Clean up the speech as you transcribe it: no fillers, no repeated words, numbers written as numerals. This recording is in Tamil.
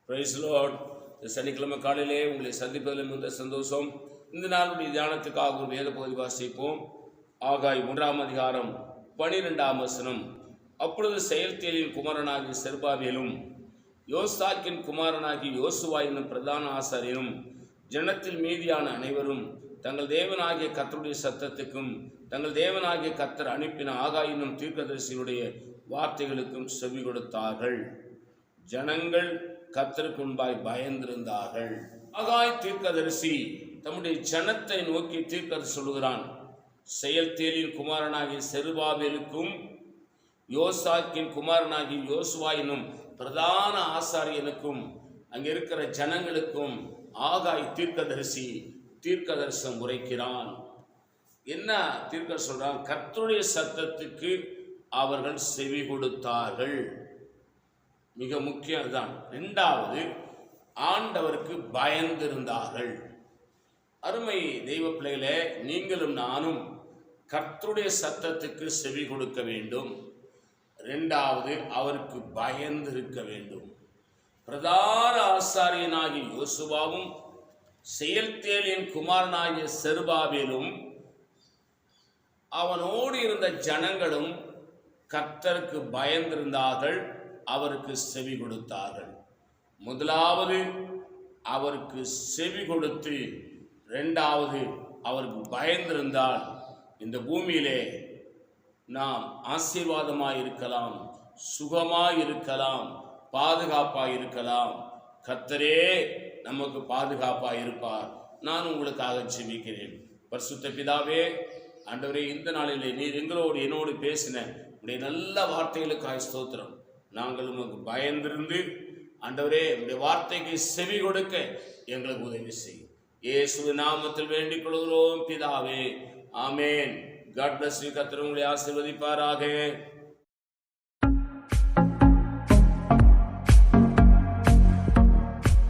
Price Lord. இந்த சனிக்கிழமை காலையிலே உங்களை சந்திப்பதில் மிகுந்த சந்தோஷம். இந்த நாளுடைய தியானத்துக்காக ஒரு வேத பகுதி வாசிப்போம். ஆகாய் 3ஆம் அதிகாரம் 12ஆம் வசனம். அப்பொழுது செயல்தியலின் குமாரனாகிய செருபாபேலும் யோசாக்கின் குமாரனாகிய யோசுவா என்னும் பிரதான ஆசாரியரும் ஜனத்தில் மீதியான அனைவரும் தங்கள் தேவனாகிய கர்த்தருடைய சத்தத்துக்கும் தங்கள் தேவனாகிய கர்த்தர் அனுப்பின ஆகாய் என்னும் தீர்க்கதரிசியுடைய வார்த்தைகளுக்கும் செவி கொடுத்தார்கள். ஜனங்கள் கர்த்தருக்கு முன்பாய் பயந்திருந்தார்கள். ஆகாய் தீர்க்கதரிசி தம்முடைய ஜனத்தை நோக்கி தீர்க்கதரிசி சொல்லுகிறான். செயல்தியலின் குமாரனாகிய செருபாபேலுக்கும் யோசாக்கின் குமாரனாகிய யோசுவா என்னும் பிரதான ஆசாரியனுக்கும் அங்கே இருக்கிற ஜனங்களுக்கும் ஆகாய் தீர்க்கதரிசனம் உரைக்கிறான். என்ன தீர்க்க சொல்றான்? கர்த்தருடைய சத்தத்துக்கு அவர்கள் செவி கொடுத்தார்கள். மிக முக்கியம் அதுதான். இரண்டாவது, ஆண்டவருக்கு பயந்திருந்தார்கள். அருமை தெய்வ பிள்ளைகளே, நீங்களும் நானும் கர்த்தருடைய சத்தத்துக்கு செவி கொடுக்க வேண்டும். இரண்டாவது, அவருக்கு பயந்திருக்க வேண்டும். பிரதான ஆசாரியனாகிய யோசுவாவும் செயல்தியலின் குமாரனாகிய செருபாபேலும் அவனோடு இருந்த ஜனங்களும் கர்த்தருக்கு பயந்திருந்தார்கள், அவருக்கு செவி கொடுத்தார்கள். முதலாவது அவருக்கு செவி கொடுத்து, இரண்டாவது அவருக்கு பயந்திருந்தால் இந்த பூமியிலே நாம் ஆசீர்வாதமாய் இருக்கலாம், சுகமாய் இருக்கலாம், பாதுகாப்பாய் இருக்கலாம். கர்த்தரே நமக்கு பாதுகாப்பாய் இருப்பார். நான் உங்களுக்காக ஜெபிக்கிறேன். பரிசுத்த பிதாவே, ஆண்டவரே, இந்த நாளிலே நீர் எங்களோடு என்னோடு பேசின உடைய நல்ல வார்த்தைகளுக்காக ஸ்தோத்திரம். நாங்கள் உமக்கு பயந்திருந்து ஆண்டவரே உடைய வார்த்தைக்கு செவி கொடுக்க எங்களுக்கு உதவி செய்யும். இயேசுவின் நாமத்தில் வேண்டிக் கொள்கிறோம் பிதாவே, ஆமேன். God bless you. கர்த்தர் உங்களை ஆசீர்வதிப்பாராக.